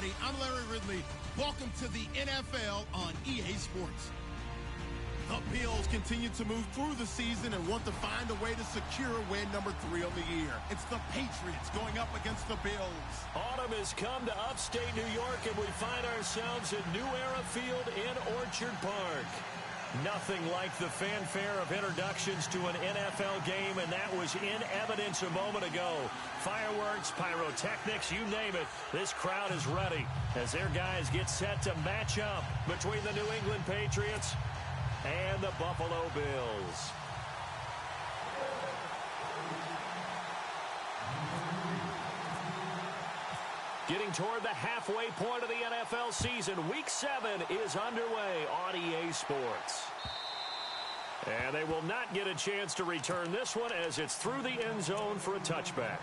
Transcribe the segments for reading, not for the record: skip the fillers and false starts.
everybody. I'm Larry Ridley. Welcome to the NFL on EA Sports. The Bills continue to move through the season and want to find a way to secure win number 3 on the year. It's the Patriots going up against the Bills. Autumn has come to upstate New York, and we find ourselves at New Era Field in Orchard Park. Nothing like the fanfare of introductions to an NFL game, and that was in evidence a moment ago. Fireworks, pyrotechnics, you name it. This crowd is ready as their guys get set to match up between the New England Patriots and the Buffalo Bills. Getting toward the halfway point of the NFL season, Week 7 is underway on EA Sports. And they will not get a chance to return this one as it's through the end zone for a touchback.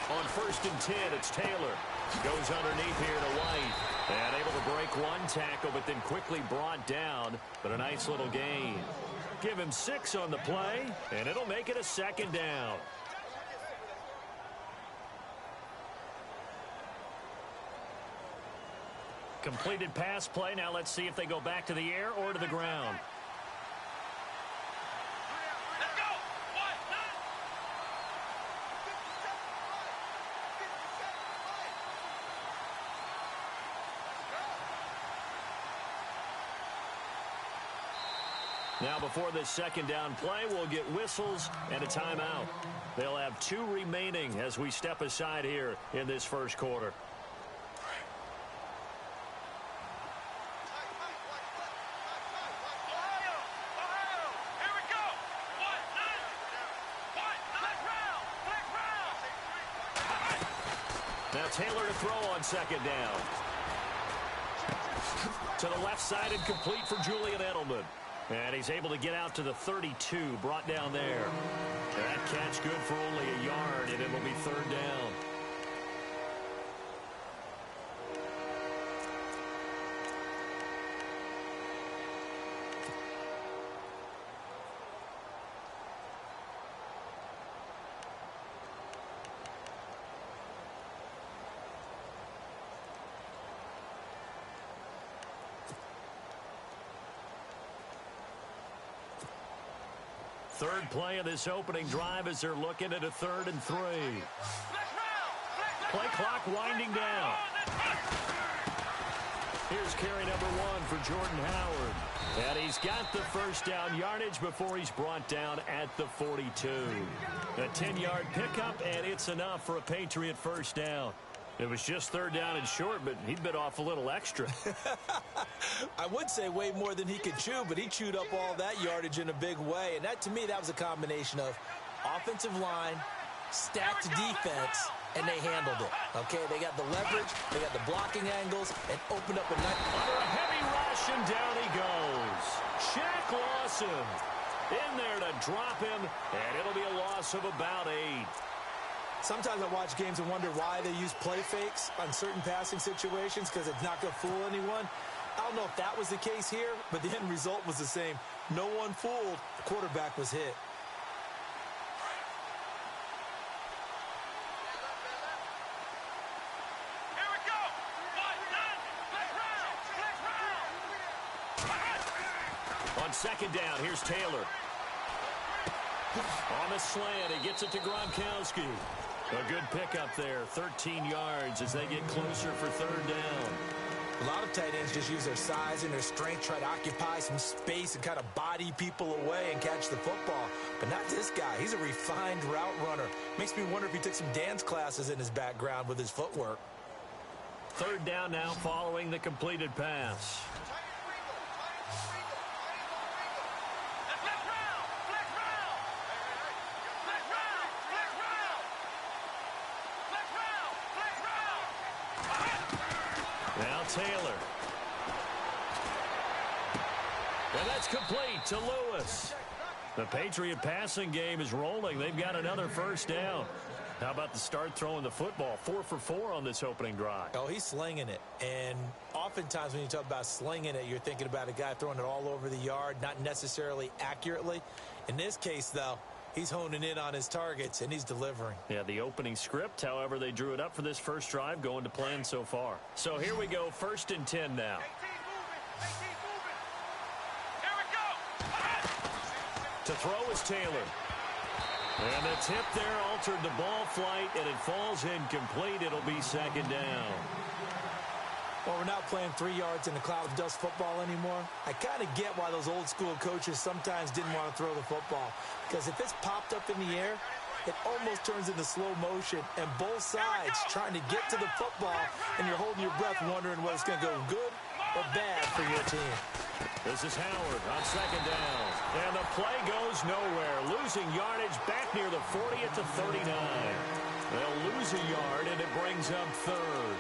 On 1st and 10, it's Taylor. Goes underneath here to White. And able to break one tackle, but then quickly brought down. But a nice little gain. Give him 6 on the play, and it'll make it a 2nd down. Completed pass play. Now let's see if they go back to the air or to the ground. Now before this 2nd down play, we'll get whistles and a timeout. They'll have 2 remaining as we step aside here in this first quarter. Now Taylor to throw on 2nd down. To the left side and complete for Julian Edelman. And he's able to get out to the 32, brought down there. That catch good for only a yard, and it'll be 3rd down. Third play of this opening drive as they're looking at a 3rd and 3. Play clock winding down. Here's carry number 1 for Jordan Howard. And he's got the 1st down yardage before he's brought down at the 42. A 10-yard pickup, and it's enough for a Patriot 1st down. It was just 3rd down and short, but he bit off a little extra. I would say way more than he could chew, but he chewed up all that yardage in a big way. And that, to me, that was a combination of offensive line, stacked defense, and they handled it. Okay, they got the leverage, they got the blocking angles, and opened up a nice... Under a heavy rush, and down he goes. Shaq Lawson in there to drop him, and it'll be a loss of about 8. Sometimes I watch games and wonder why they use play fakes on certain passing situations because it's not going to fool anyone. I don't know if that was the case here, but the end result was the same. No one fooled. The quarterback was hit. Here we go. 1, 9, On 2nd down, here's Taylor. On the slant, he gets it to Gronkowski. A good pickup there, 13 yards as they get closer for 3rd down. A lot of tight ends just use their size and their strength, try to occupy some space and kind of body people away and catch the football. But not this guy. He's a refined route runner. Makes me wonder if he took some dance classes in his background with his footwork. 3rd down now following the completed pass. Taylor And that's complete to Lewis. The Patriot passing game is rolling. They've got another first down. How about the start throwing the football? 4 for 4 on this opening drive. Oh, he's slinging it. And oftentimes when you talk about slinging it, you're thinking about a guy throwing it all over the yard, not necessarily accurately. In this case, though, he's honing in on his targets, and he's delivering. Yeah, the opening script, however, they drew it up for this first drive, going to plan so far. So here we go, 1st and 10 now. Here we go. To throw is Taylor. And the tip there altered the ball flight, and it falls incomplete. It'll be 2nd down. Well, we're not playing 3 yards in a cloud of dust football anymore. I kind of get why those old school coaches sometimes didn't want to throw the football. Because if it's popped up in the air, it almost turns into slow motion. And both sides trying to get to the football, and you're holding your breath wondering whether it's going to go good or bad for your team. This is Howard on 2nd down. And the play goes nowhere. Losing yardage back near the 40 at the 39. They'll lose a yard, and it brings up 3rd.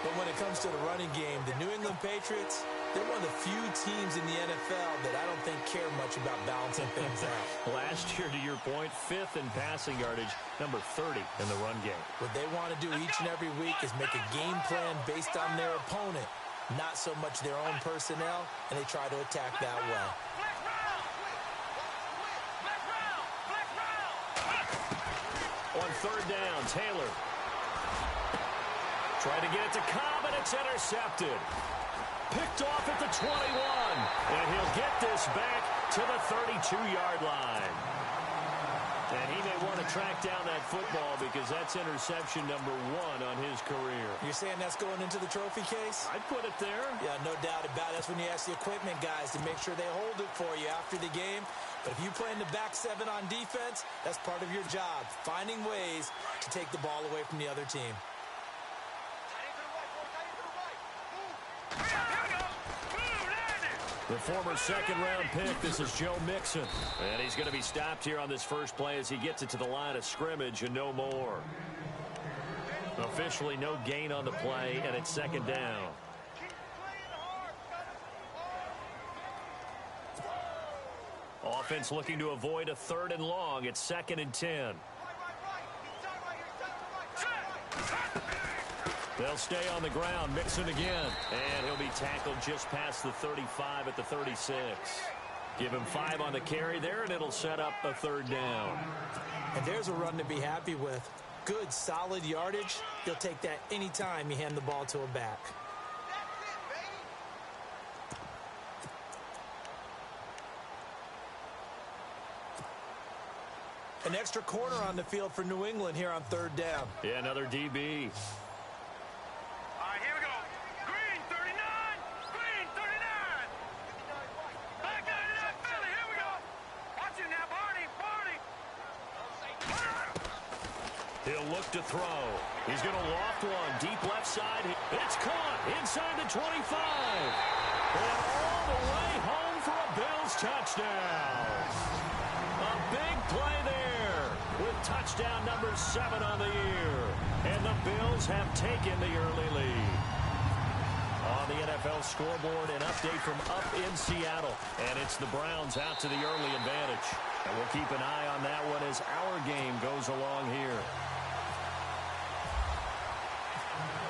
But when it comes to the running game, the New England Patriots, they're one of the few teams in the NFL that I don't think care much about balancing things out. Last year, to your point, 5th in passing yardage, number 30 in the run game. What they want to do each and every week is make a game plan based on their opponent, not so much their own personnel, and they try to attack that way. On 3rd down, Taylor. Trying to get it to Cobb, and it's intercepted. Picked off at the 21. And he'll get this back to the 32-yard line. And he may want to track down that football because that's interception number 1 on his career. You're saying that's going into the trophy case? I'd put it there. Yeah, no doubt about it. That's when you ask the equipment guys to make sure they hold it for you after the game. But if you play in the back 7 on defense, that's part of your job, finding ways to take the ball away from the other team. The former 2nd-round pick, this is Joe Mixon. And he's going to be stopped here on this first play as he gets it to the line of scrimmage and no more. Officially no gain on the play, and it's 2nd down. Offense looking to avoid a 3rd and long. It's 2nd and 10. They'll stay on the ground. Mixon again. And he'll be tackled just past the 35 at the 36. Give him 5 on the carry there, and it'll set up a 3rd down. And there's a run to be happy with. Good, solid yardage. You'll take that anytime you hand the ball to a back. An extra corner on the field for New England here on 3rd down. Yeah, another DB. He'll look to throw. He's going to loft one. Deep left side. It's caught inside the 25. And all the way home for a Bills touchdown. A big play there with touchdown number 7 on the year. And the Bills have taken the early lead. On the NFL scoreboard, an update from up in Seattle. And it's the Browns out to the early advantage. And we'll keep an eye on that one as our game goes along here.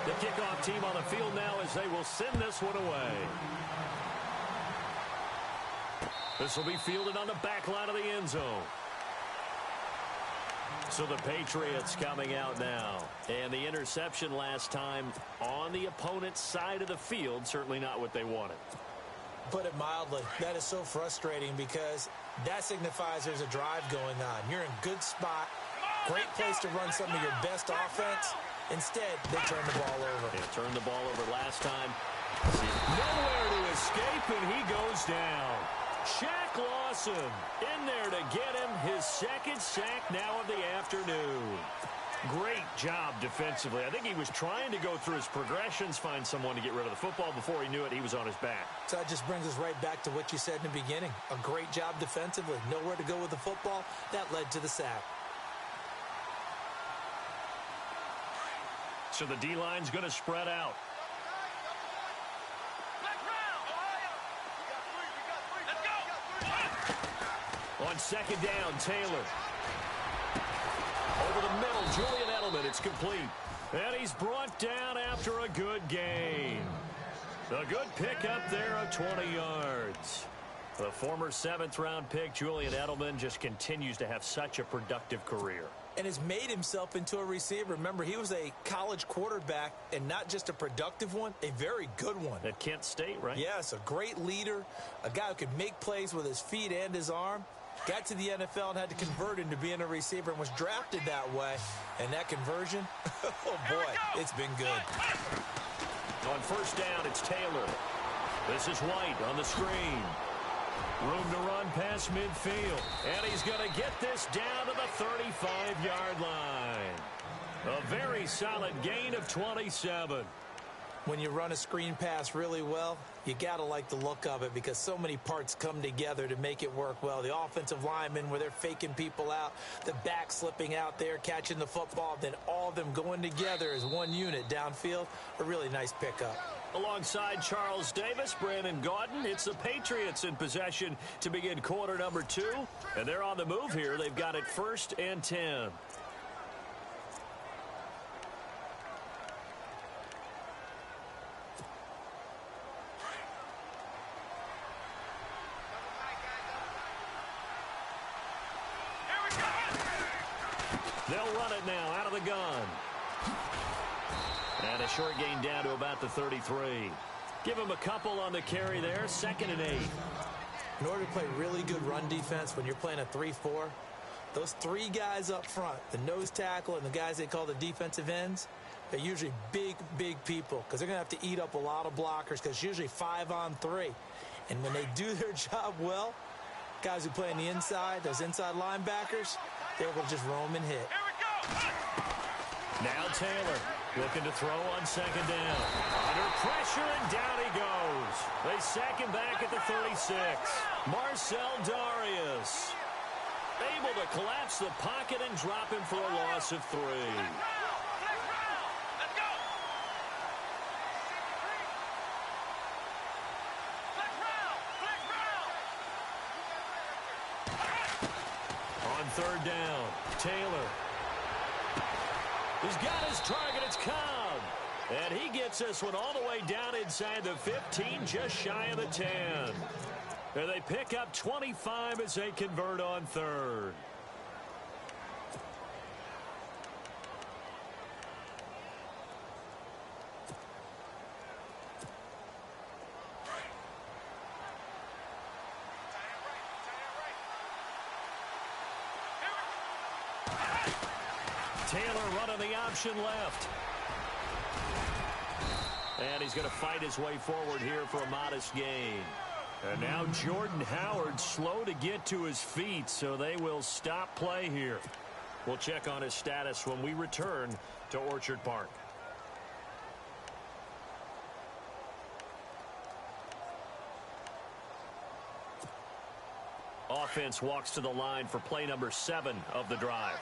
The kickoff team on the field now as they will send this one away. This will be fielded on the back line of the end zone. So the Patriots coming out now. And the interception last time on the opponent's side of the field, certainly not what they wanted. Put it mildly, that is so frustrating because that signifies there's a drive going on. You're in a good spot, great place to run some of your best offense. Instead, they turn the ball over. Yeah, turned the ball over last time. Nowhere to escape, and he goes down. Shaq Lawson in there to get him his 2nd sack now of the afternoon. Great job defensively. I think he was trying to go through his progressions, find someone to get rid of the football. Before he knew it, he was on his back. So that just brings us right back to what you said in the beginning. A great job defensively. Nowhere to go with the football. That led to the sack. So the D-line's going to spread out. On second down, Taylor. Over the middle, Julian Edelman. It's complete. And he's brought down after a good gain. A good pickup there of 20 yards. The former 7th-round pick, Julian Edelman, just continues to have such a productive career. And has made himself into a receiver. Remember, he was a college quarterback, and not just a productive one, a very good one. At Kent State, right? Yes, a great leader, a guy who could make plays with his feet and his arm. Got to the NFL and had to convert into being a receiver and was drafted that way. And that conversion, oh boy, it's been good. On first down, it's Taylor. This is White on the screen. Room to run past midfield. And he's going to get this down to the 35-yard line. A very solid gain of 27. When you run a screen pass really well, you got to like the look of it because so many parts come together to make it work well. The offensive linemen, where they're faking people out, the back slipping out there, catching the football, then all of them going together as one unit downfield. A really nice pickup. Alongside Charles Davis, Brandon Gaudin, it's the Patriots in possession to begin quarter number 2. And they're on the move here. They've got it 1st and 10. They'll run it now out of the gun. And a short gain down to about the 33. Give him a couple on the carry there. 2nd and 8. In order to play really good run defense when you're playing a 3-4, those 3 guys up front, the nose tackle and the guys they call the defensive ends, they're usually big, big people because they're going to have to eat up a lot of blockers because it's usually 5 on 3. And when they do their job well, guys who play on the inside, those inside linebackers, they're able to just roam and hit. Now Taylor looking to throw on 2nd down. Under pressure, and down he goes. They sack him back at the 36. Marcel Darius able to collapse the pocket and drop him for a loss of 3. On 3rd down, Taylor. He's got his target. It's Cobb. And he gets this one all the way down inside the 15, just shy of the 10. And they pick up 25 as they convert on 3rd. Taylor running the option left. And he's going to fight his way forward here for a modest gain. And now Jordan Howard slow to get to his feet, so they will stop play here. We'll check on his status when we return to Orchard Park. Offense walks to the line for play number 7 of the drive.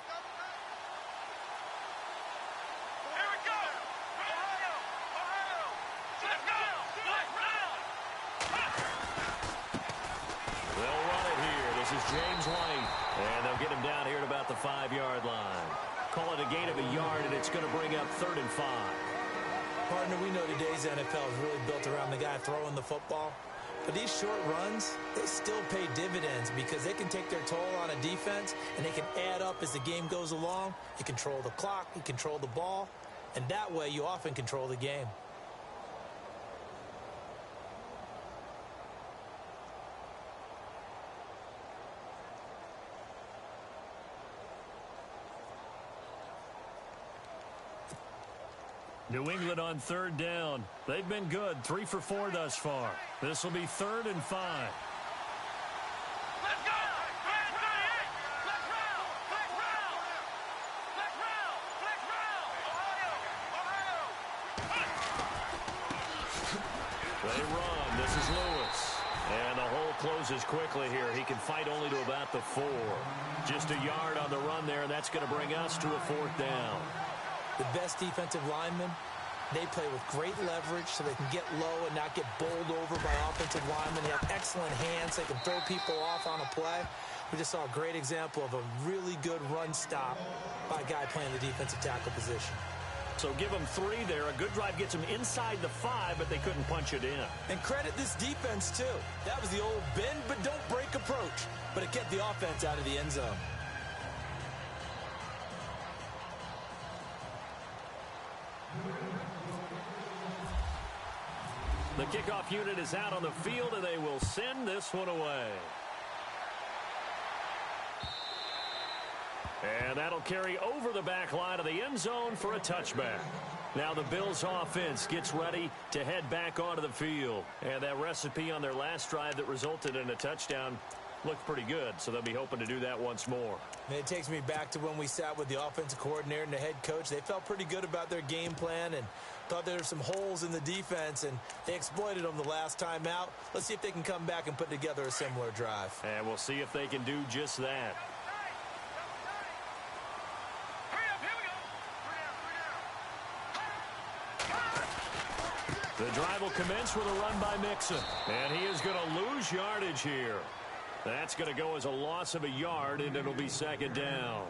James White, and they'll get him down here at about the 5-yard line. Call it a gain of a yard, and it's going to bring up 3rd and 5. Partner, we know today's NFL is really built around the guy throwing the football. But these short runs, they still pay dividends because they can take their toll on a defense, and they can add up as the game goes along. You control the clock, you control the ball, and that way you often control the game. New England on 3rd down. They've been good, 3 for 4 thus far. This will be 3rd and 5. Let's go! Let's round! Let's round! Let's round! Let's round! Ohio! They run. This is Lewis. And the hole closes quickly here. He can fight only to about the 4. Just a yard on the run there, and that's going to bring us to a 4th down. The best defensive linemen, they play with great leverage so they can get low and not get bowled over by offensive linemen. They have excellent hands. They can throw people off on a play. We just saw a great example of a really good run stop by a guy playing the defensive tackle position. So give them 3 there. A good drive gets them inside the 5, but they couldn't punch it in. And credit this defense, too. That was the old bend but don't break approach, but it kept the offense out of the end zone. The kickoff unit is out on the field, and they will send this one away. And that'll carry over the back line of the end zone for a touchback. Now the Bills offense gets ready to head back onto the field. And that recipe on their last drive that resulted in a touchdown looked pretty good, so they'll be hoping to do that once more. And it takes me back to when we sat with the offensive coordinator and the head coach. They felt pretty good about their game plan and thought there were some holes in the defense, and they exploited them the last time out. Let's see if they can come back and put together a similar drive. And we'll see if they can do just that. The drive will commence with a run by Mixon. And he is going to lose yardage here. That's going to go as a loss of a yard, and it'll be second down.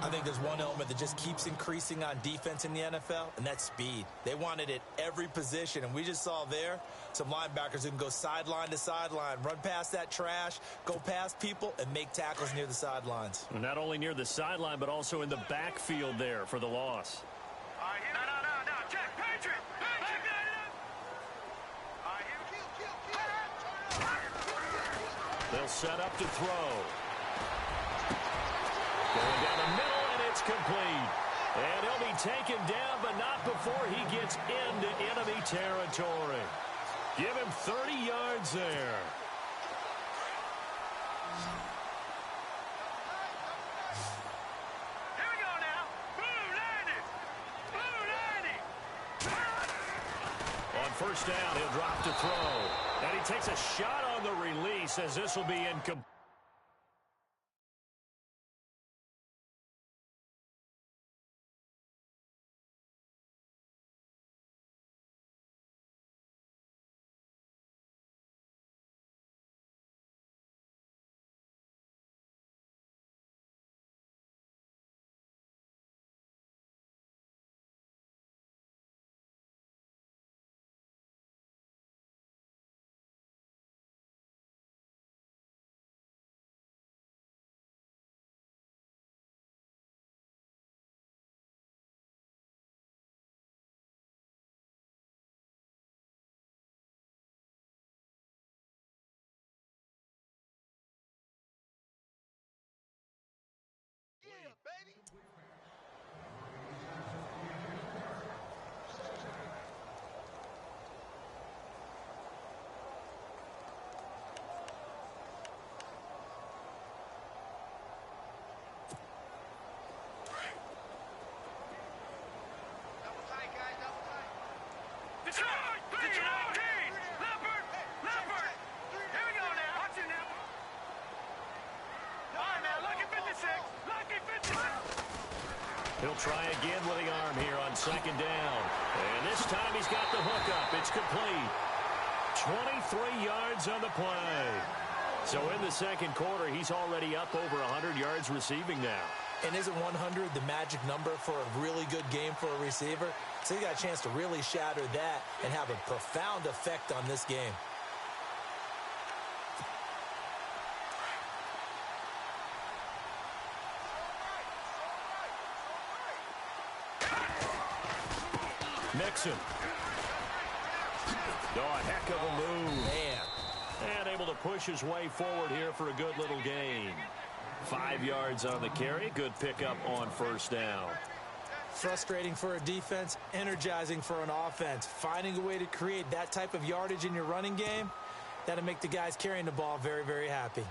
I think there's one element that just keeps increasing on defense in the NFL, and that's speed. They want it at every position, and we just saw there some linebackers who can go sideline to sideline, run past that trash, go past people, and make tackles near the sidelines. Not only near the sideline, but also in the backfield there for the loss. No, check, Patriot! They'll set up to throw. Going down the middle, and it's complete. And he'll be taken down, but not before he gets into enemy territory. Give him 30 yards there. Here we go now. Blue 90. On first down, he'll drop to throw. And he takes a shot on the release as this will be incomplete. Yeah, baby. Double tight, guys, double tight. Detroit! Leopard! Here we go now. Watch it now. All right, man, lucky 56. Lucky 56. He'll try again with the arm here on second down. And this time he's got the hook up. It's complete. 23 yards on the play. So in the second quarter, he's already up over 100 yards receiving now. And isn't 100 the magic number for a really good game for a receiver? So he got a chance to really shatter that and have a profound effect on this game. Mixon. Oh, a heck of a move. Man. And able to push his way forward here for a good little gain. 5 yards on the carry. Good pickup on first down. Frustrating for a defense, energizing for an offense. Finding a way to create that type of yardage in your running game, that'll make the guys carrying the ball very, very happy.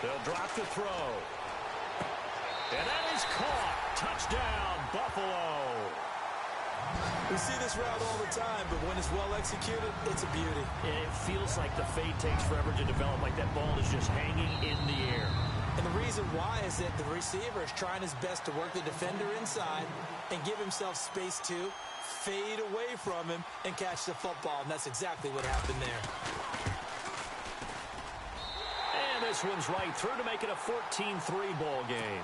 They'll drop to throw. And that is caught. Touchdown, Buffalo. We see this route all the time, but when it's well executed, it's a beauty. It feels like the fade takes forever to develop, like that ball is just hanging in the air. And the reason why is that the receiver is trying his best to work the defender inside and give himself space to fade away from him and catch the football, and that's exactly what happened there. And this one's right through to make it a 14-3 ball game.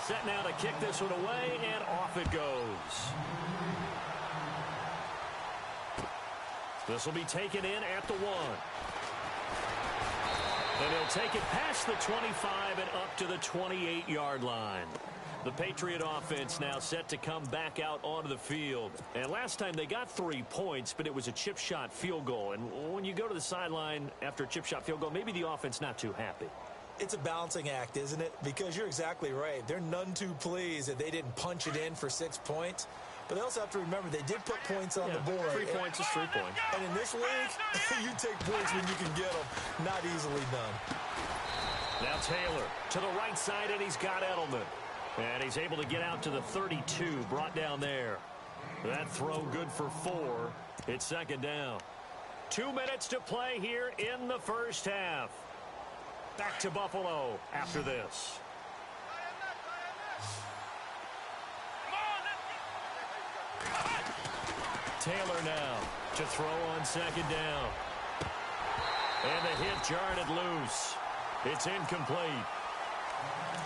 Set now to kick this one away, and off it goes. This will be taken in at the 1. And he'll take it past the 25 and up to the 28-yard line. The Patriot offense now set to come back out onto the field. And last time they got 3 points, but it was a chip shot field goal. And when you go to the sideline after a chip shot field goal, maybe the offense not too happy. It's a balancing act, isn't it? Because you're exactly right. They're none too pleased that they didn't punch it in for 6 points. But they also have to remember they did put points on the board. 3 points is 3 points. And in this league, you take points when you can get them. Not easily done. Now Taylor to the right side, and he's got Edelman. And he's able to get out to the 32, brought down there. That throw good for 4. It's second down. 2 minutes to play here in the first half. Back to Buffalo after this. Taylor now to throw on second down. And the hit jarred it loose. It's incomplete.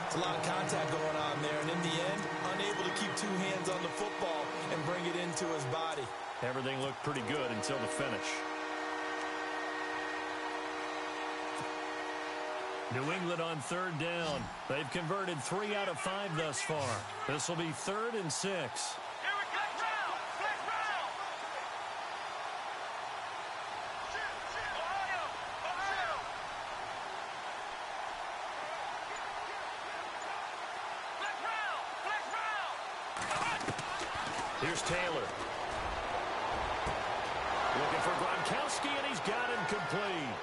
It's a lot of contact going on there, and in the end, unable to keep 2 hands on the football and bring it into his body. Everything looked pretty good until the finish. New England on third down. They've converted 3 out of 5 thus far. This will be 3rd and 6. Here's Taylor. Looking for Gronkowski, and he's got him complete.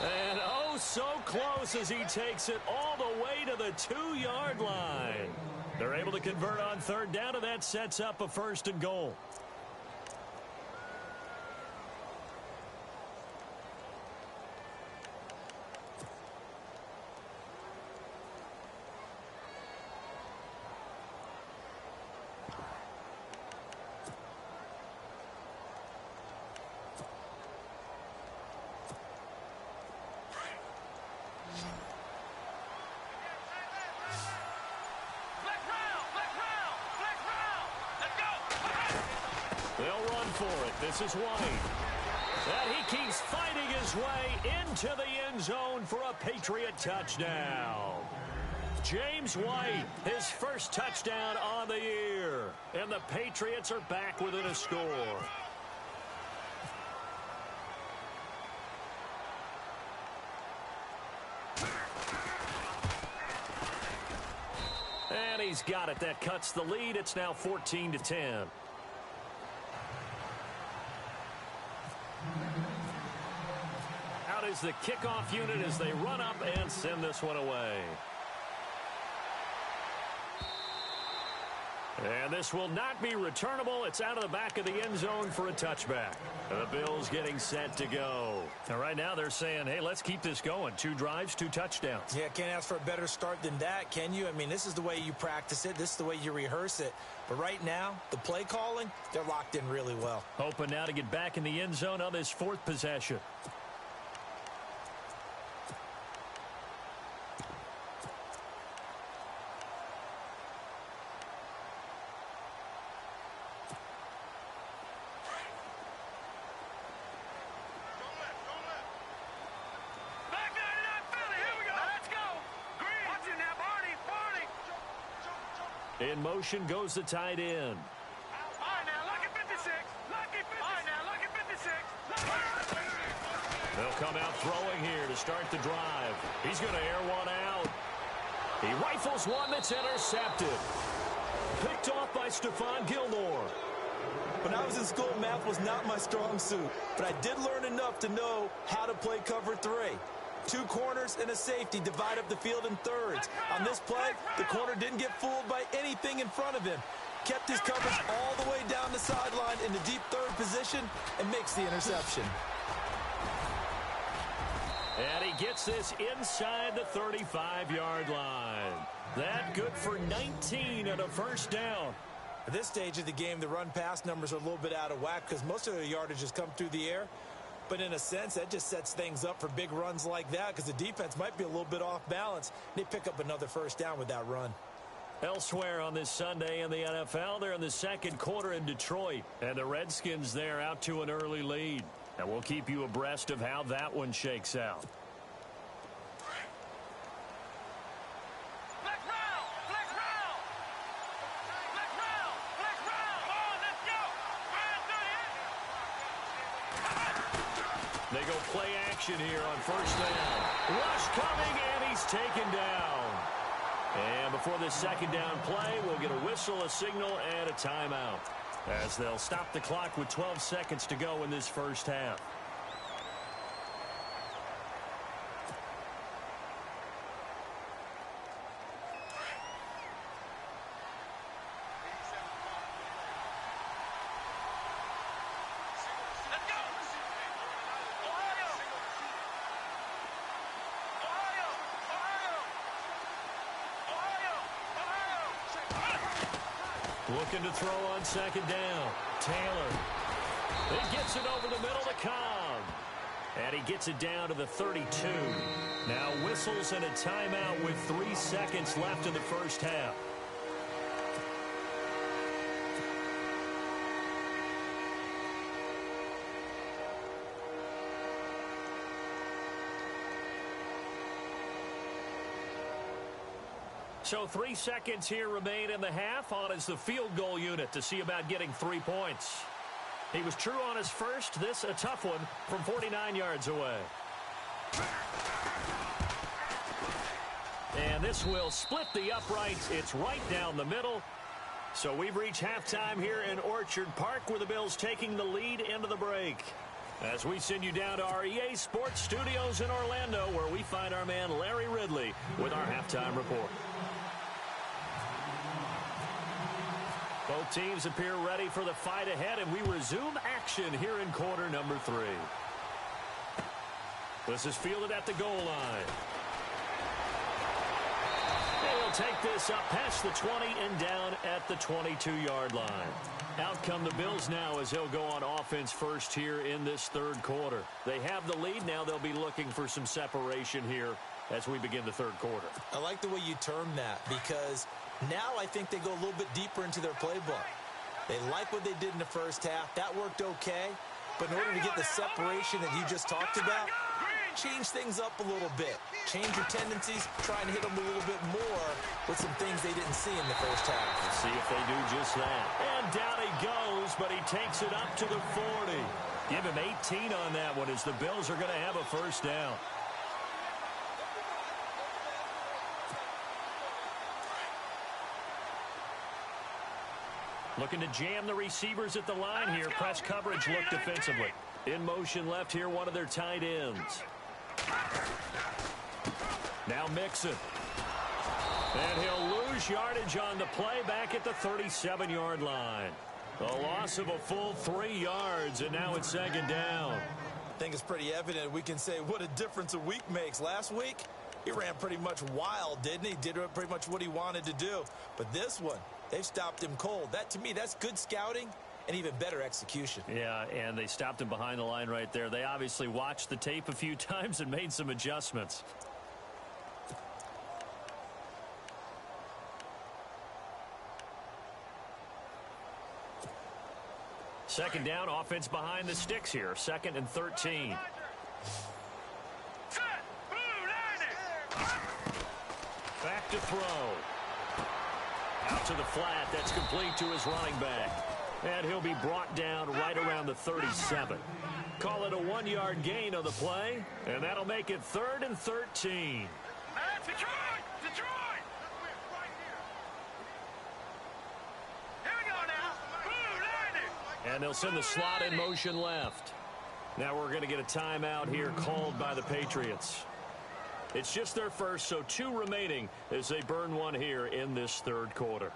And oh, so close as he takes it all the way to the 2-yard line. They're able to convert on third down, and that sets up a 1st and goal. They'll run for it. This is White. And he keeps fighting his way into the end zone for a Patriot touchdown. James White, his first touchdown on the year. And the Patriots are back within a score. And he's got it. That cuts the lead. It's now 14-10. Out is the kickoff unit as they run up and send this one away. And this will not be returnable. It's out of the back of the end zone for a touchback. The Bills getting set to go. And right now they're saying, hey, let's keep this going. 2 drives, 2 touchdowns. Yeah, can't ask for a better start than that, can you? I mean, this is the way you practice it. This is the way you rehearse it. But right now, the play calling, they're locked in really well. Hoping now to get back in the end zone on this 4th possession. In motion goes the tight end. All right, now, look at 56. Lucky 56. All right, now, look at 56. They'll come out throwing here to start the drive. He's going to air one out. He rifles one that's intercepted. Picked off by Stephon Gilmore. When I was in school, math was not my strong suit. But I did learn enough to know how to play cover 3. 2 corners and a safety divide up the field in thirds. On this play, the corner didn't get fooled by anything in front of him. Kept his coverage all the way down the sideline in the deep third position and makes the interception. And he gets this inside the 35-yard line. That good for 19 and a first down. At this stage of the game, the run-pass numbers are a little bit out of whack because most of their yardage has come through the air. But in a sense, that just sets things up for big runs like that because the defense might be a little bit off balance. They pick up another first down with that run. Elsewhere on this Sunday in the NFL, they're in the second quarter in Detroit. And the Redskins there out to an early lead. And we'll keep you abreast of how that one shakes out. They go play action here on first down. Rush coming, and he's taken down. And before this second down play, we'll get a whistle, a signal, and a timeout, as they'll stop the clock with 12 seconds to go in this first half. Looking to throw on second down. Taylor. He gets it over the middle to Cobb. And he gets it down to the 32. Now whistles and a timeout with 3 seconds left in the first half. So 3 seconds here remain in the half. On is the field goal unit to see about getting 3 points. He was true on his first. This a tough one from 49 yards away. And this will split the uprights. It's right down the middle. So we've reached halftime here in Orchard Park, where the Bills taking the lead into the break. As we send you down to our EA Sports Studios in Orlando, where we find our man Larry Ridley with our halftime report. Both teams appear ready for the fight ahead, and we resume action here in quarter number 3. This is fielded at the goal line. He'll take this up past the 20 and down at the 22-yard line. Out come the Bills now as they'll go on offense first here in this third quarter. They have the lead. Now they'll be looking for some separation here as we begin the third quarter. I like the way you term that, because now I think they go a little bit deeper into their playbook. They like what they did in the first half. That worked okay. But in order to get the separation that you just talked about, change things up a little bit. Change your tendencies, try and hit them a little bit more with some things they didn't see in the first half. Let's see if they do just that. And down he goes, but he takes it up to the 40. Give him 18 on that one as the Bills are going to have a first down. Looking to jam the receivers at the line here. Press coverage look defensively. In motion left here, one of their tight ends. Now Mixon. And he'll lose yardage on the play back at the 37-yard line. A loss of a full 3 yards, and now it's second down. I think it's pretty evident. We can say what a difference a week makes. Last week, he ran pretty much wild, didn't he? Did pretty much what he wanted to do. But this one, they've stopped him cold. That, to me, that's good scouting and even better execution. Yeah, and they stopped him behind the line right there. They obviously watched the tape a few times and made some adjustments. Second down, offense behind the sticks here. 2nd and 13. Back to throw. Out to the flat. That's complete to his running back. And he'll be brought down right around the 37. Call it a 1-yard gain on the play. And that'll make it 3rd and 13. Detroit! Detroit! Here we go now. And they'll send the slot in motion left. Now we're going to get a timeout here called by the Patriots. It's just their first, so 2 remaining as they burn one here in this third quarter.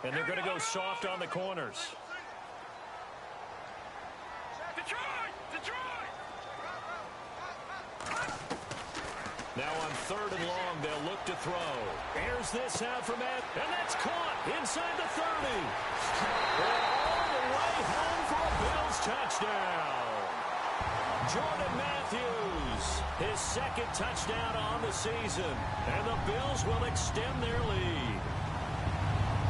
And they're going to go soft on the corners. Detroit! Now on 3rd and long, they'll look to throw. Here's this out from Ed, and that's caught inside the 30. And all the way home for a Bills touchdown. Jordan Matthews, his 2nd touchdown on the season. And the Bills will extend their lead.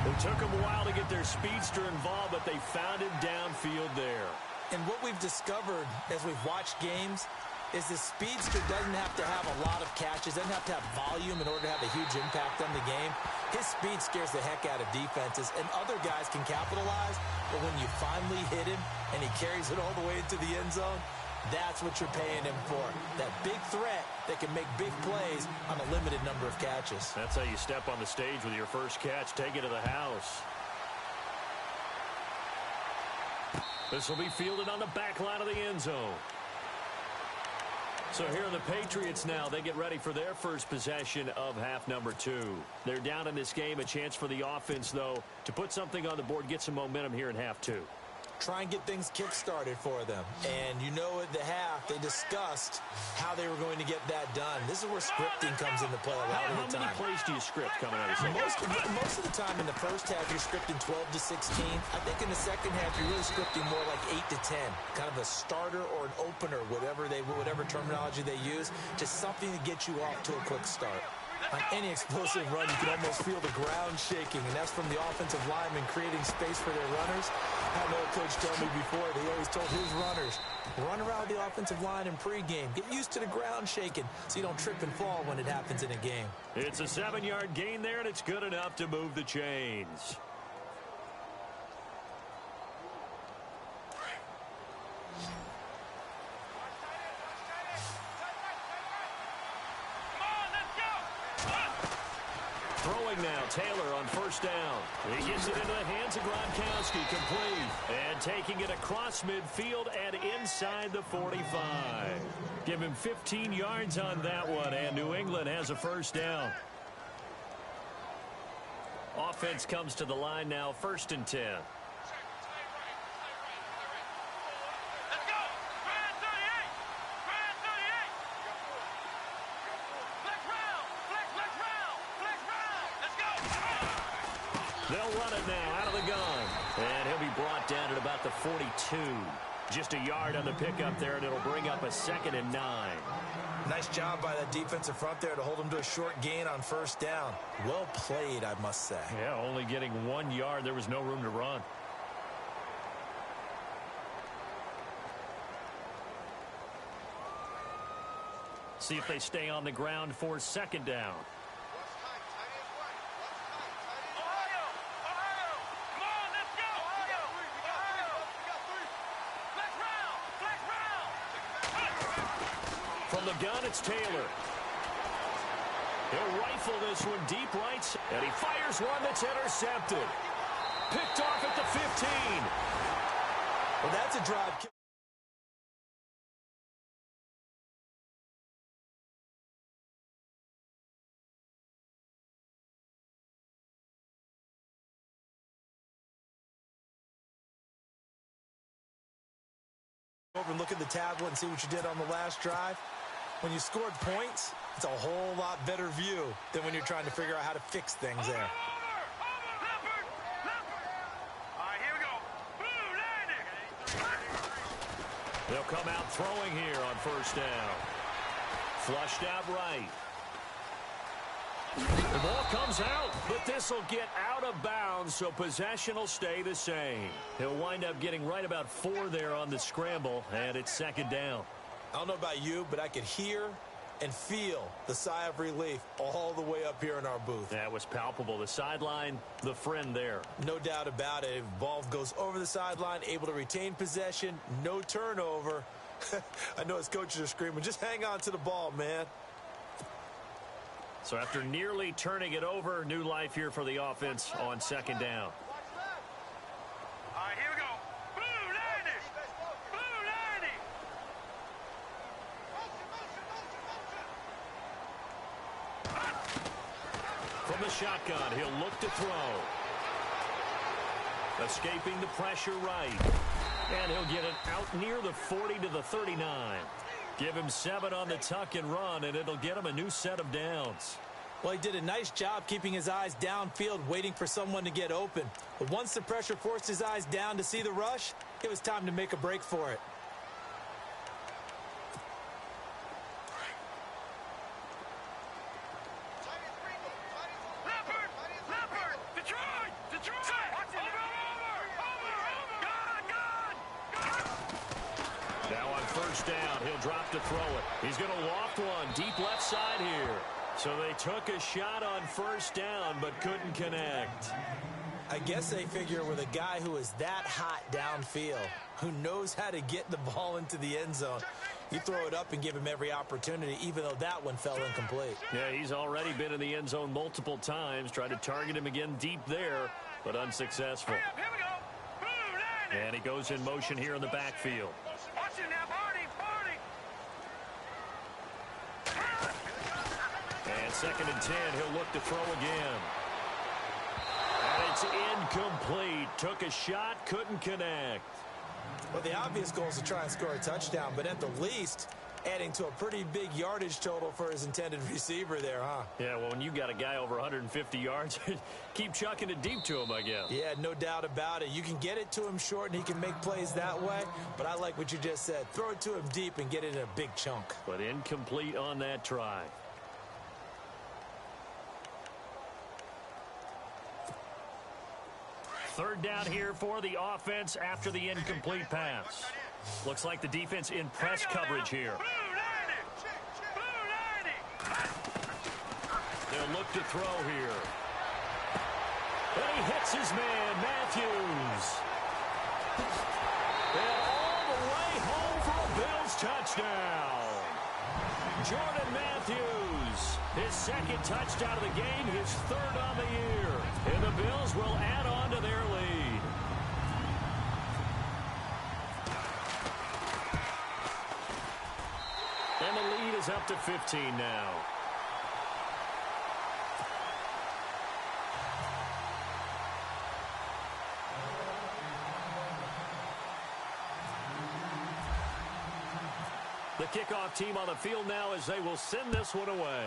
It took them a while to get their speedster involved, but they found him downfield there. And what we've discovered as we've watched games is the speedster doesn't have to have a lot of catches, doesn't have to have volume in order to have a huge impact on the game. His speed scares the heck out of defenses, and other guys can capitalize, but when you finally hit him and he carries it all the way into the end zone, that's what you're paying him for. That big threat that can make big plays on a limited number of catches. That's how you step on the stage with your first catch. Take it to the house. This will be fielded on the back line of the end zone. So here are the Patriots now. They get ready for their first possession of half number 2. They're down in this game. A chance for the offense, though, to put something on the board, get some momentum here in half 2. Try and get things kick-started for them. And you know at the half, they discussed how they were going to get that done. This is where scripting comes into play a lot of the time. How many plays do you script coming out of the second? Most of the time in the first half, you're scripting 12 to 16. I think in the second half, you're really scripting more like 8 to 10. Kind of a starter or an opener, whatever terminology they use, just something to get you off to a quick start. On any explosive run, you can almost feel the ground shaking, and that's from the offensive linemen creating space for their runners. I had an old coach tell me before, they always told his runners, run around the offensive line in pregame. Get used to the ground shaking so you don't trip and fall when it happens in a game. It's a 7-yard gain there, and it's good enough to move the chains. Throwing now, Taylor on first down. He gets it into the hands of Gronkowski, complete. And taking it across midfield and inside the 45. Give him 15 yards on that one, and New England has a first down. Offense comes to the line now, 1st and 10. They'll run it now out of the gun. And he'll be brought down at about the 42. Just a yard on the pickup there, and it'll bring up a 2nd and 9. Nice job by that defensive front there to hold him to a short gain on first down. Well played, I must say. Yeah, only getting 1 yard. There was no room to run. See if they stay on the ground for 2nd down. From the gun, it's Taylor. He'll rifle this one deep right, and he fires one that's intercepted. Picked off at the 15. Well, that's a drive. Over and look at the tablet and see what you did on the last drive. When you scored points, it's a whole lot better view than when you're trying to figure out how to fix things there. All right, here we go. Blue landing. They'll come out throwing here on first down. Flushed out right. The ball comes out, but this will get out of bounds, so possession will stay the same. He'll wind up getting right about 4 there on the scramble, and it's 2nd down. I don't know about you, but I could hear and feel the sigh of relief all the way up here in our booth. That was palpable. The sideline, the friend there. No doubt about it. Ball goes over the sideline, able to retain possession, no turnover. I know his coaches are screaming, just hang on to the ball, man. So after nearly turning it over, new life here for the offense on second down. All right, here we go. Blue 90. Blue 90. From the shotgun, he'll look to throw. Escaping the pressure right. And he'll get it out near the 40 to the 39. Give him 7 on the tuck and run, and it'll get him a new set of downs. Well, he did a nice job keeping his eyes downfield, waiting for someone to get open. But once the pressure forced his eyes down to see the rush, it was time to make a break for it. Leopard. Detroit. Watch it. Over. God. Now on first down, he'll drop to throw it. He's going to loft one deep left side here. So they took a shot on first down, but couldn't connect. I guess they figure with a guy who is that hot downfield, who knows how to get the ball into the end zone, you throw it up and give him every opportunity, even though that one fell incomplete. Yeah, he's already been in the end zone multiple times. Tried to target him again deep there, but unsuccessful. Hurry up, here we go. Blue 90. And he goes in motion here in the backfield. Watch it now, Barney. And second and 10, he'll look to throw again. And it's incomplete. Took a shot, couldn't connect. Well, the obvious goal is to try and score a touchdown, but at the least, adding to a pretty big yardage total for his intended receiver there, huh? Yeah, well, when you got a guy over 150 yards, keep chucking it deep to him, I guess. Yeah, no doubt about it. You can get it to him short, and he can make plays that way, but I like what you just said. Throw it to him deep and get it in a big chunk. But incomplete on that try. Third down here for the offense after the incomplete pass. Looks like the defense in press coverage here. They'll look to throw here. And he hits his man, Matthews. And all the way home for a Bills touchdown. Jordan Matthews, his second touchdown of the game, his third on the year. And the Bills will add on to their lead. And the lead is up to 15 now. The kickoff team on the field now as they will send this one away.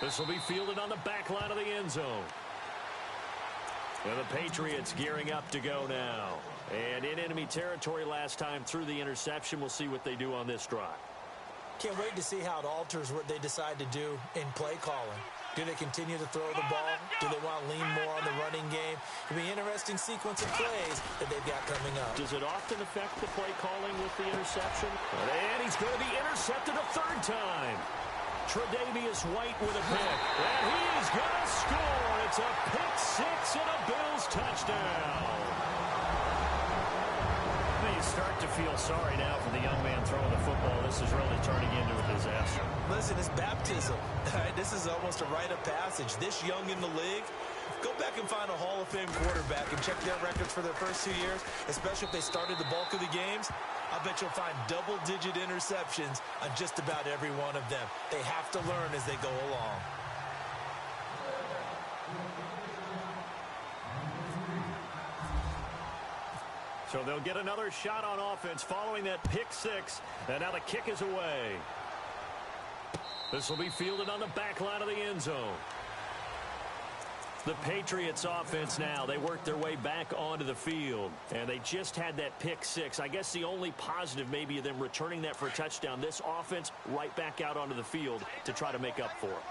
This will be fielded on the back line of the end zone. And the Patriots gearing up to go now. And in enemy territory last time through the interception. We'll see what they do on this drive. Can't wait to see how it alters what they decide to do in play calling. Do they continue to throw the ball? Do they want to lean more on the running game? It'll be an interesting sequence of plays that they've got coming up. Does it often affect the play calling with the interception? And he's going to be intercepted a third time. Tre'Davious White with a pick. And he is going to score. It's a pick six and a Bills touchdown. You start to feel sorry now for the young man throwing the football. This is really turning into a disaster. Listen, it's baptism. This is almost a rite of passage. This young in the league, go back and find a Hall of Fame quarterback and check their records for their first 2 years, especially if they started the bulk of the games. I bet you'll find double-digit interceptions on just about every one of them. They have to learn as they go along. So they'll get another shot on offense following that pick six. And now the kick is away. This will be fielded on the back line of the end zone. The Patriots offense now, they work their way back onto the field. And they just had that pick six. I guess the only positive maybe of them returning that for a touchdown. This offense right back out onto the field to try to make up for it.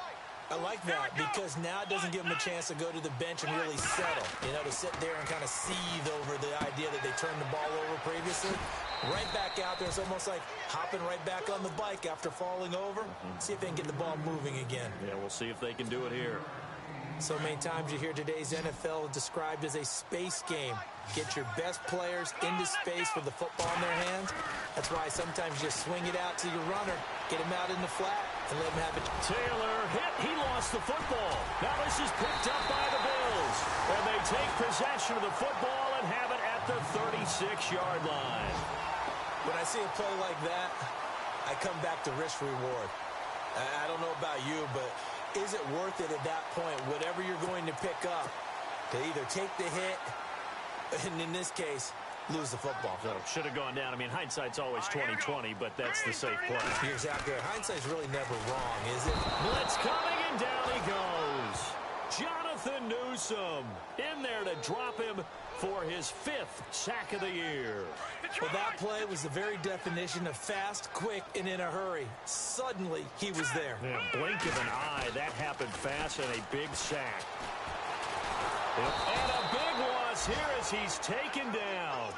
I like that because now it doesn't give them a chance to go to the bench and really settle. You know, to sit there and kind of seethe over the idea that they turned the ball over previously. Right back out there. It's almost like hopping right back on the bike after falling over. See if they can get the ball moving again. Yeah, we'll see if they can do it here. So many times you hear today's NFL described as a space game. Get your best players into space with the football in their hands. That's why sometimes you just swing it out to your runner, get him out in the flat, and let him have it. Taylor hit. He lost the football. Now this is picked up by the Bills. And they take possession of the football and have it at the 36-yard line. When I see a play like that, I come back to risk reward. I don't know about you, but is it worth it at that point, whatever you're going to pick up, to either take the hit, and in this case, lose the football? So should have gone down. I mean, hindsight's always 20/20, but that's the safe play. You're exactly right. Hindsight's really never wrong, is it? Blitz coming, and down he goes. Jonathan Newsom in there to drop him for his 5th sack of the year. Well, that play was the very definition of fast, quick, and in a hurry. Suddenly, he was there. Yeah, blink of an eye. That happened fast and a big sack. And a big loss here as he's taken down.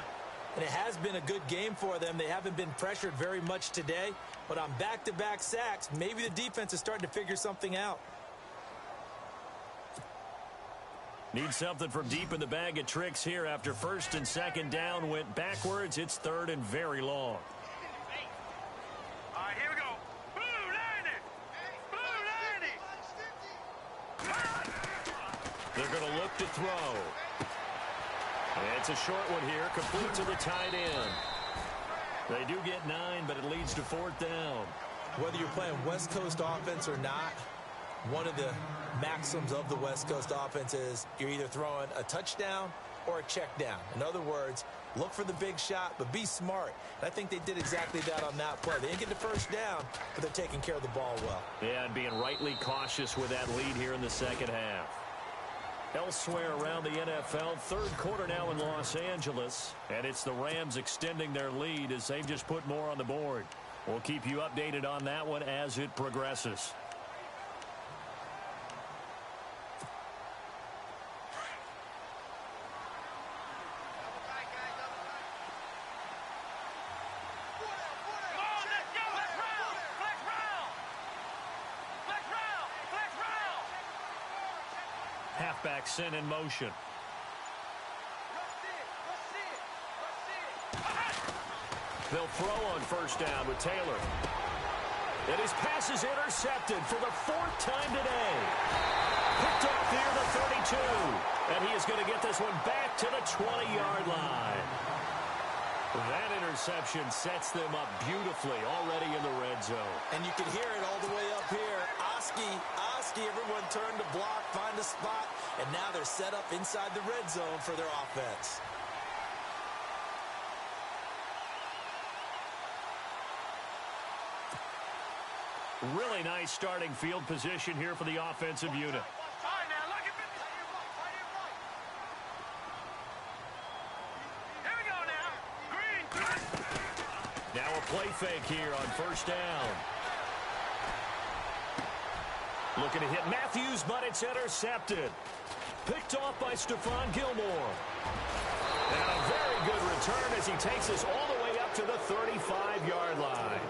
And it has been a good game for them. They haven't been pressured very much today. But on back-to-back sacks, maybe the defense is starting to figure something out. Need something from deep in the bag of tricks here after 1st and 2nd down went backwards. It's 3rd and very long. All right, here we go. Blue 90. Blue 90. They're going to look to throw. And it's a short one here, complete to the tight end. They do get 9, but it leads to 4th down. Whether you're playing West Coast offense or not, one of the maxims of the West Coast offense is you're either throwing a touchdown or a check down. In other words, look for the big shot, but be smart. And I think they did exactly that on that play. They didn't get the first down, but they're taking care of the ball well. Yeah, and being rightly cautious with that lead here in the 2nd half. Elsewhere around the NFL, 3rd quarter now in Los Angeles, and it's the Rams extending their lead as they've just put more on the board. We'll keep you updated on that one as it progresses. Halfback sent in motion. They'll throw on 1st down with Taylor. And his pass is intercepted for the 4th time today. Picked off near the 32. And he is going to get this one back to the 20-yard line. That interception sets them up beautifully already in the red zone. And you can hear it all the way up here. Oski, everyone turned to block, find a spot, and now they're set up inside the red zone for their offense. Really nice starting field position here for the offensive unit. Now a play fake here on 1st down. Looking to hit Matthews, but it's intercepted. Picked off by Stephon Gilmore. And a very good return as he takes us all the way up to the 35-yard line.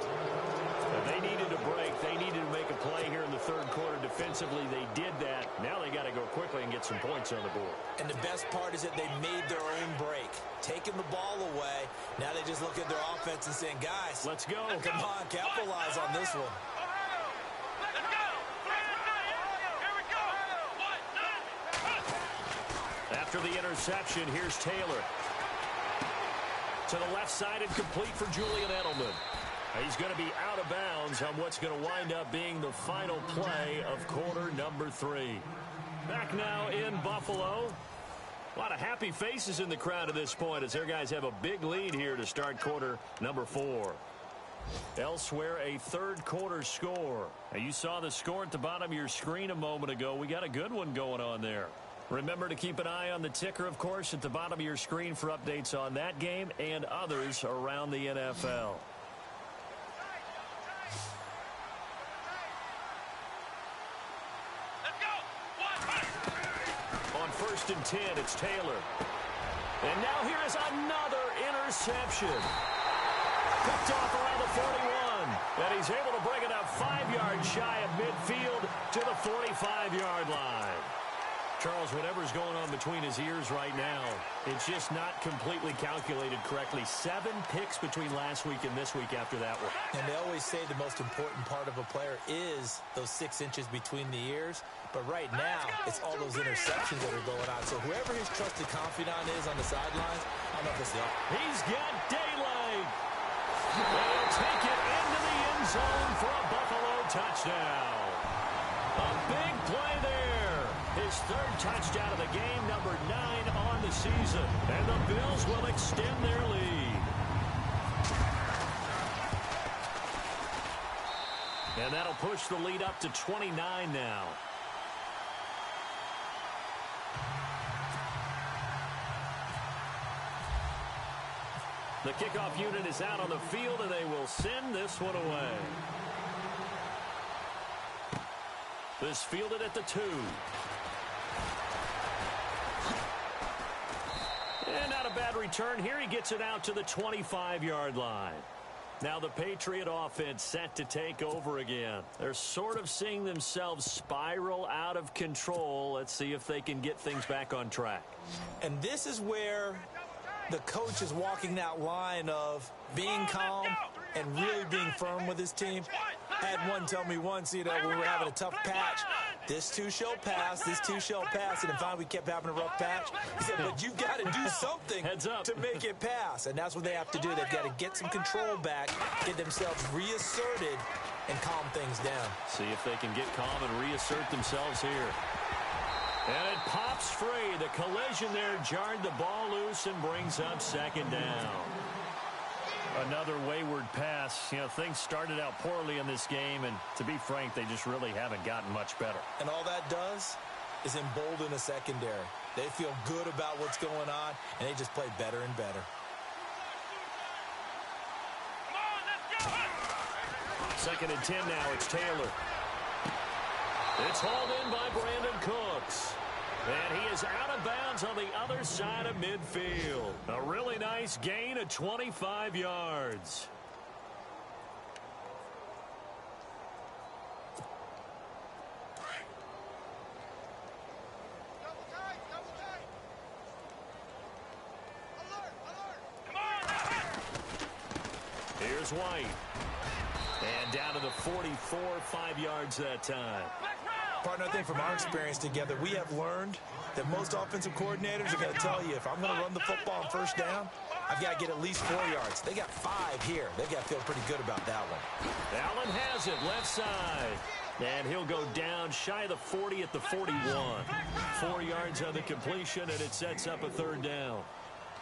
And they needed a break. They needed to make a play here in the 3rd quarter defensively. They did that. Now they got to go quickly and get some points on the board. And the best part is that they made their own break. Taking the ball away. Now they just look at their offense and saying, guys, let's go. Come on, capitalize on this one. After the interception, here's Taylor. To the left side and complete for Julian Edelman. He's going to be out of bounds on what's going to wind up being the final play of quarter number 3. Back now in Buffalo. A lot of happy faces in the crowd at this point as their guys have a big lead here to start quarter number 4. Elsewhere, a 3rd quarter score. Now, you saw the score at the bottom of your screen a moment ago. We got a good one going on there. Remember to keep an eye on the ticker, of course, at the bottom of your screen for updates on that game and others around the NFL. On 1st and 10, it's Taylor. And now here is another interception. Picked off around the 41. And he's able to bring it up 5 yards shy of midfield to the 45-yard line. Charles, whatever's going on between his ears right now, it's just not completely calculated correctly. 7 picks between last week and this week after that one. And they always say the most important part of a player is those 6 inches between the ears. But right now, it's all those interceptions that are going on. So whoever his trusted confidant is on the sidelines, I don't know if it's the offense. He's got daylight. They'll take it into the end zone for a Buffalo touchdown. A big play there. His 3rd touchdown of the game, number 9 on the season. And the Bills will extend their lead. And that'll push the lead up to 29 now. The kickoff unit is out on the field, and they will send this one away. This fielded at the 2. And not a bad return here. He gets it out to the 25-yard line. Now the Patriot offense set to take over again. They're sort of seeing themselves spiral out of control. Let's see if they can get things back on track. And this is where the coach is walking that line of being calm and really being firm with his team. I had one tell me once, when we were having a tough patch, this too shall pass, this too shall pass, and finally we kept having a rough patch. He said, but you've got to do something to make it pass, and that's what they have to do. They've got to get some control back, get themselves reasserted, and calm things down. See if they can get calm and reassert themselves here. And it pops free. The collision there jarred the ball loose and brings up 2nd down. Another wayward pass. Things started out poorly in this game, and to be frank, they just really haven't gotten much better. And all that does is embolden a secondary. They feel good about what's going on, and they just play better and better. Come on, let's go. 2nd and 10 now. It's Taylor. It's hauled in by Brandon Cooks. And he is out of bounds on the other side of midfield. A really nice gain of 25 yards. Double tight, double tight. Alert, alert. Come on. Here's White. And down to the 44, 5 yards that time. Partner, I think from our experience together, we have learned that most offensive coordinators are going to tell you, if I'm going to run the football on 1st down, I've got to get at least 4 yards. They got 5 here. They've got to feel pretty good about that one. Allen has it, left side. And he'll go down shy of the 40 at the 41. 4 yards on the completion, and it sets up a 3rd down.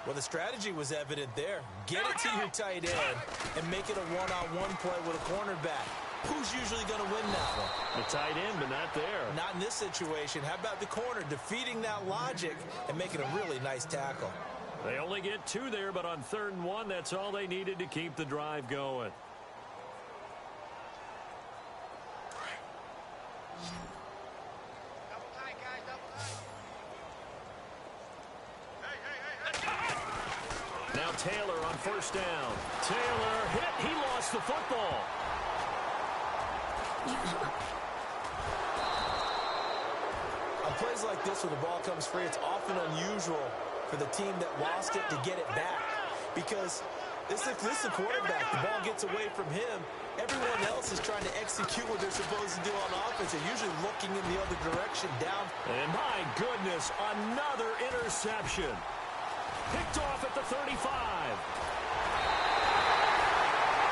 Well, the strategy was evident there. Get it to your tight end and make it a one-on-one play with a cornerback. Who's usually going to win that one? The tight end, but not there. Not in this situation. How about the corner defeating that logic and making a really nice tackle? They only get 2 there, but on 3rd and 1, that's all they needed to keep the drive going. Double tight, guys, double tight. Hey, Now Taylor on 1st down. Taylor hit. He lost the football. On plays like this where the ball comes free, it's often unusual for the team that lost it to get it back. Because this is a quarterback. The ball gets away from him. Everyone else is trying to execute what they're supposed to do on offense. They're usually looking in the other direction down. And my goodness, another interception. Picked off at the 35.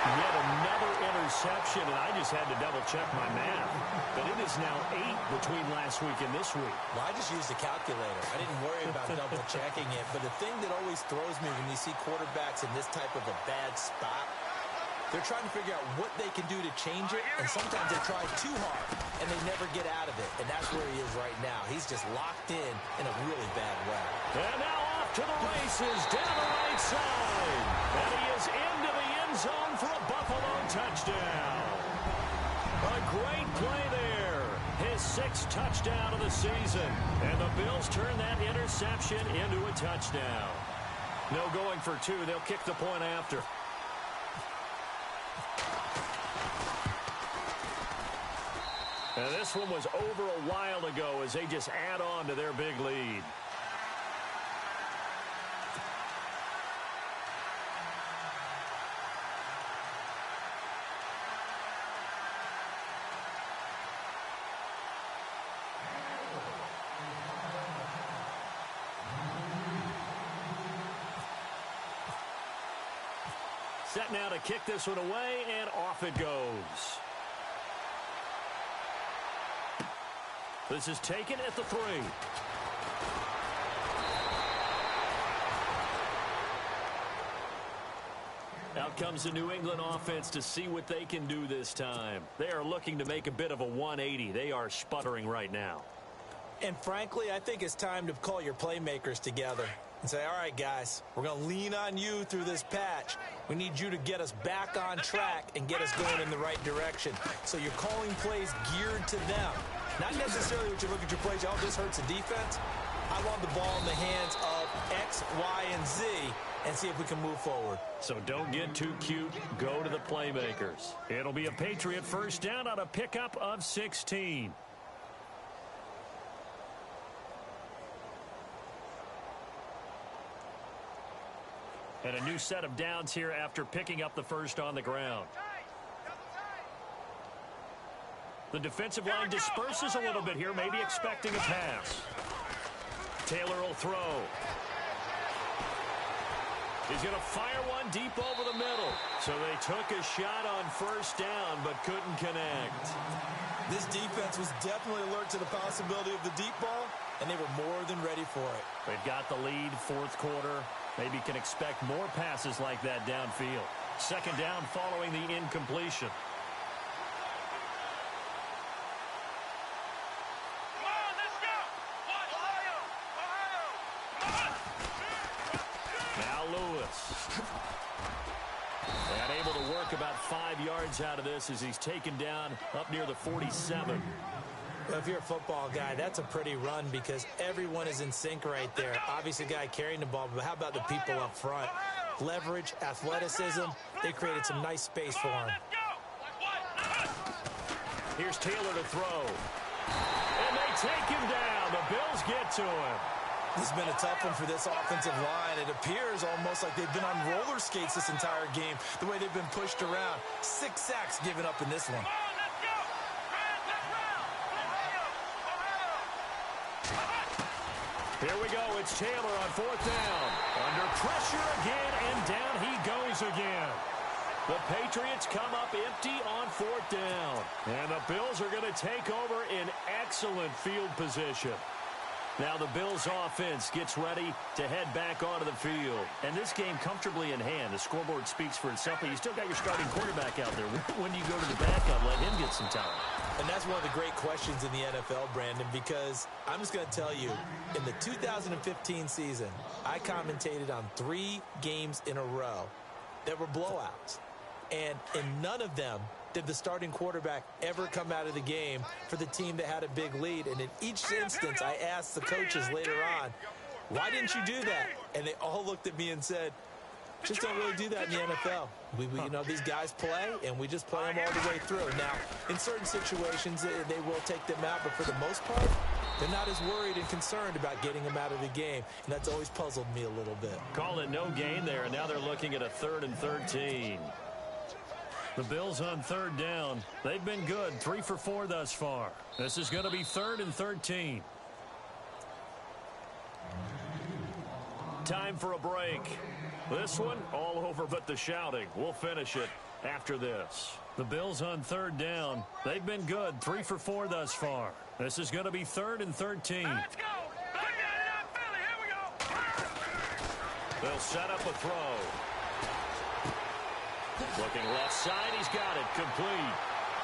Yet another interception, and I just had to double-check my math. But it is now 8 between last week and this week. Well, I just used a calculator. I didn't worry about double-checking it. But the thing that always throws me when you see quarterbacks in this type of a bad spot, they're trying to figure out what they can do to change it, and sometimes they try too hard, and they never get out of it. And that's where he is right now. He's just locked in a really bad way. And now off to the races, down the right side. And he is into the end zone for a Buffalo touchdown. A great play there. His 6th touchdown of the season. And the Bills turn that interception into a touchdown. No going for 2. They'll kick the point after. And this one was over a while ago as they just add on to their big lead. Set now to kick this one away, and off it goes. This is taken at the 3. Out comes the New England offense to see what they can do this time. They are looking to make a bit of a 180. They are sputtering right now. And frankly, I think it's time to call your playmakers together and say, all right, guys, we're going to lean on you through this patch. We need you to get us back on track and get us going in the right direction. So you're calling plays geared to them. Not necessarily what you look at your plays, oh, this hurts the defense. I want the ball in the hands of X, Y, and Z and see if we can move forward. So don't get too cute. Go to the playmakers. It'll be a Patriot first down on a pickup of 16. And a new set of downs here after picking up the first on the ground. The defensive line disperses a little bit here, maybe expecting a pass. Taylor will throw. He's going to fire one deep over the middle. So they took a shot on first down, but couldn't connect. This defense was definitely alert to the possibility of the deep ball, and they were more than ready for it. They've got the lead, fourth quarter. Maybe can expect more passes like that downfield. Second down following the incompletion. And able to work about 5 yards out of this as he's taken down up near the 47. Well, if you're a football guy, that's a pretty run because everyone is in sync right there. Obviously, the guy carrying the ball, but how about the people up front? Leverage, athleticism, they created some nice space for him. Here's Taylor to throw. And they take him down. The Bills get to him. This has been a tough one for this offensive line. It appears almost like they've been on roller skates this entire game, the way they've been pushed around. 6 sacks given up in this one. Here we go. It's Taylor on fourth down. Under pressure again, and down he goes again. The Patriots come up empty on fourth down. And the Bills are going to take over in excellent field position. Now the Bills offense gets ready to head back onto the field. And this game comfortably in hand. The scoreboard speaks for itself, but you still got your starting quarterback out there. When do you go to the backup, let him get some time? And that's one of the great questions in the NFL, Brandon, because I'm just going to tell you, in the 2015 season, I commentated on 3 games in a row that were blowouts. And in none of them did the starting quarterback ever come out of the game for the team that had a big lead. And in each instance, I asked the coaches later on, why didn't you do that? And they all looked at me and said, just don't really do that in the NFL. We you know, these guys play, and we just play them all the way through. Now, in certain situations, they will take them out, but for the most part, they're not as worried and concerned about getting them out of the game, and that's always puzzled me a little bit. Call it no gain there, and now they're looking at a 3rd and 13. The Bills on third down. They've been good, 3 for 4 thus far. This is going to be 3rd and 13. Time for a break. This one, all over but the shouting. We'll finish it after this. The Bills on third down. They've been good, 3 for 4 thus far. This is going to be 3rd and 13. Let's go. Philly, here we go. They'll set up a throw. Looking left side, he's got it, complete.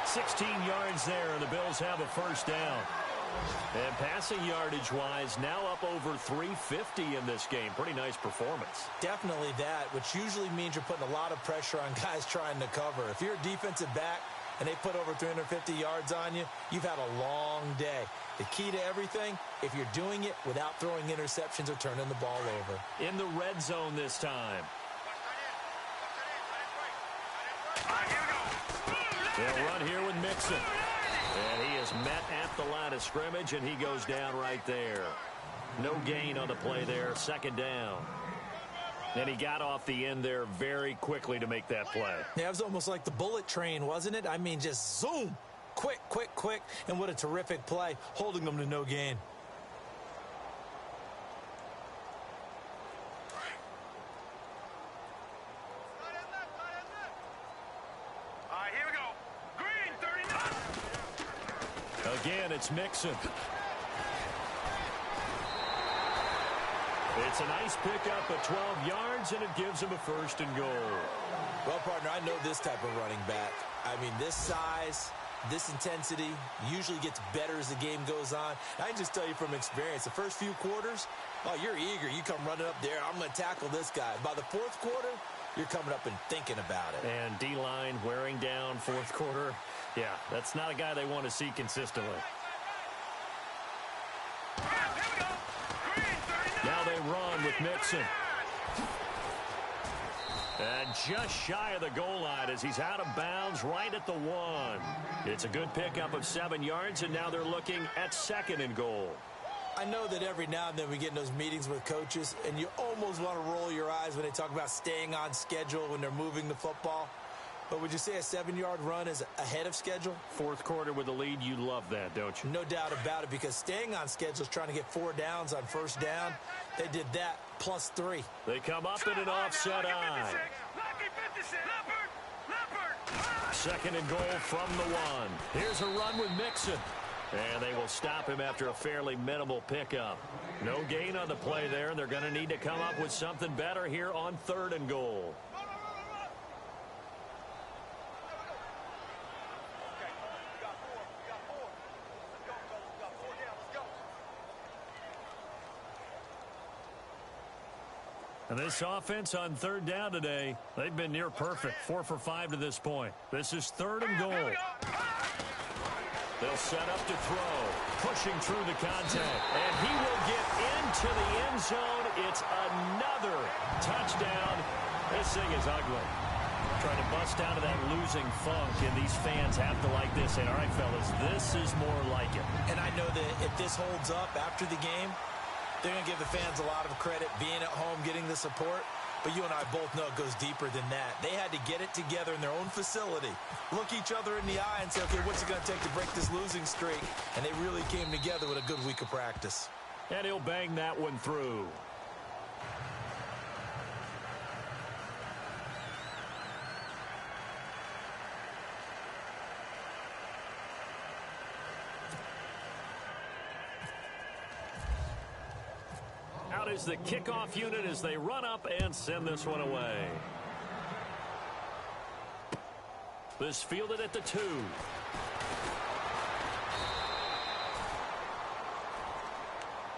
16 yards there, and the Bills have a first down. And passing yardage-wise, now up over 350 in this game. Pretty nice performance. Definitely that, which usually means you're putting a lot of pressure on guys trying to cover. If you're a defensive back and they put over 350 yards on you, you've had a long day. The key to everything, if you're doing it without throwing interceptions or turning the ball over. In the red zone this time. All right, here we go. They'll run here with Mixon. And he is met at the line of scrimmage, and he goes down right there. No gain on the play there, second down. And he got off the end there very quickly to make that play. Yeah, it was almost like the bullet train, wasn't it? I mean, just zoom. Quick, quick, quick. And what a terrific play, holding them to no gain. All right, here we go. Green, 39. Again, it's Mixon. It's a nice pickup of 12 yards, and it gives him a first and goal. Well, partner, I know this type of running back. I mean, this size, this intensity usually gets better as the game goes on. I can just tell you from experience, the first few quarters, oh, you're eager. You come running up there, I'm going to tackle this guy. By the fourth quarter, you're coming up and thinking about it. And D-line wearing down fourth quarter. Yeah, that's not a guy they want to see consistently. Now they run with Mixon. And just shy of the goal line as he's out of bounds right at the 1. It's a good pickup of 7 yards, and now they're looking at second and goal. I know that every now and then we get in those meetings with coaches, and you almost want to roll your eyes when they talk about staying on schedule when they're moving the football. But would you say a 7-yard run is ahead of schedule? Fourth quarter with the lead, you love that, don't you? No doubt about it, because staying on schedule is trying to get 4 downs on first down. They did that plus 3. They come up in an offset eye. Second and goal from the 1. Here's a run with Mixon. And they will stop him after a fairly minimal pickup. No gain on the play there, and they're going to need to come up with something better here on third and goal. And this offense on third down today, they've been near perfect. 4 for 5 to this point. This is third and goal. They'll set up to throw, pushing through the contact. And he will get into the end zone. It's another touchdown. This thing is ugly. Trying to bust out of that losing funk, and these fans have to like this. And all right, fellas, this is more like it. And I know that if this holds up after the game, they're going to give the fans a lot of credit being at home, getting the support. But you and I both know it goes deeper than that. They had to get it together in their own facility, look each other in the eye and say, okay, what's it going to take to break this losing streak? And they really came together with a good week of practice. And he'll bang that one through. Out is the kickoff unit as they run up and send this one away. This fielded at the 2.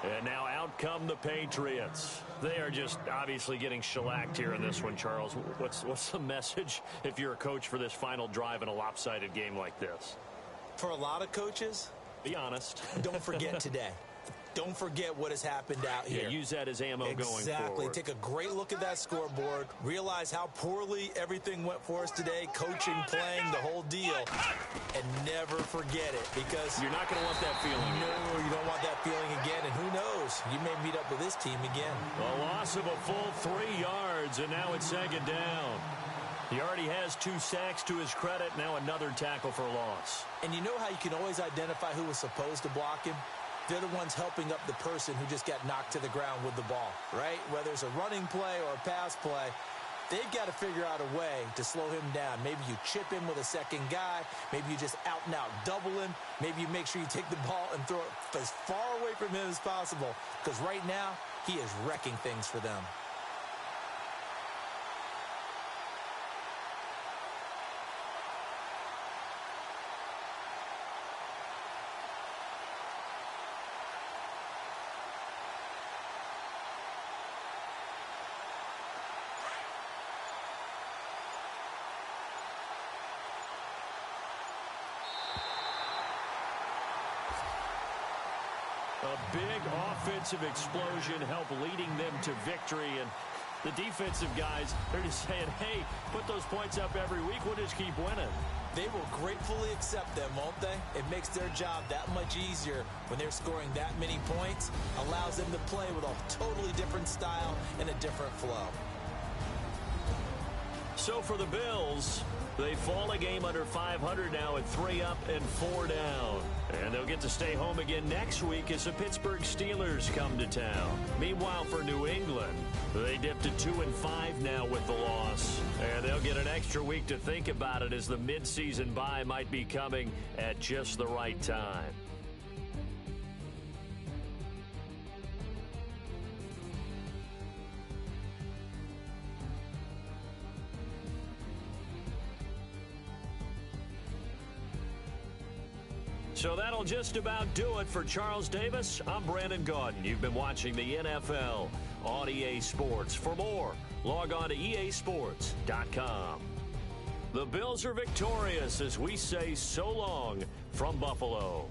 And now out come the Patriots. They are just obviously getting shellacked here in this one, Charles. What's the message if you're a coach for this final drive in a lopsided game like this? For a lot of coaches, be honest. Don't forget today. Don't forget what has happened out here. Yeah, use that as ammo going forward. Exactly. Take a great look at that scoreboard. Realize how poorly everything went for us today. Coaching, playing, the whole deal. And never forget it, because you're not going to want that feeling. No, you don't want that feeling again. And who knows? You may meet up with this team again. A loss of a full 3 yards, and now it's second down. He already has 2 sacks to his credit. Now another tackle for loss. And you know how you can always identify who was supposed to block him? They're the ones helping up the person who just got knocked to the ground with the ball, right? Whether it's a running play or a pass play, they've got to figure out a way to slow him down. Maybe you chip him with a second guy. Maybe you just out and out double him. Maybe you make sure you take the ball and throw it as far away from him as possible, because right now he is wrecking things for them. A big offensive explosion helped leading them to victory, and The defensive guys, they're just saying, hey, put those points up every week. We'll just keep winning. They will gratefully accept them, won't they? It makes their job that much easier when they're scoring that many points. Allows them to play with a totally different style and a different flow. So for the Bills, they fall a game under 500 now at 3 up and 4 down. And they'll get to stay home again next week as the Pittsburgh Steelers come to town. Meanwhile, for New England, they dipped to 2-5 now with the loss. And they'll get an extra week to think about it as the midseason bye might be coming at just the right time. So that'll just about do it for Charles Davis. I'm Brandon Gaudin. You've been watching the NFL on EA Sports. For more, log on to EASports.com. The Bills are victorious as we say so long from Buffalo.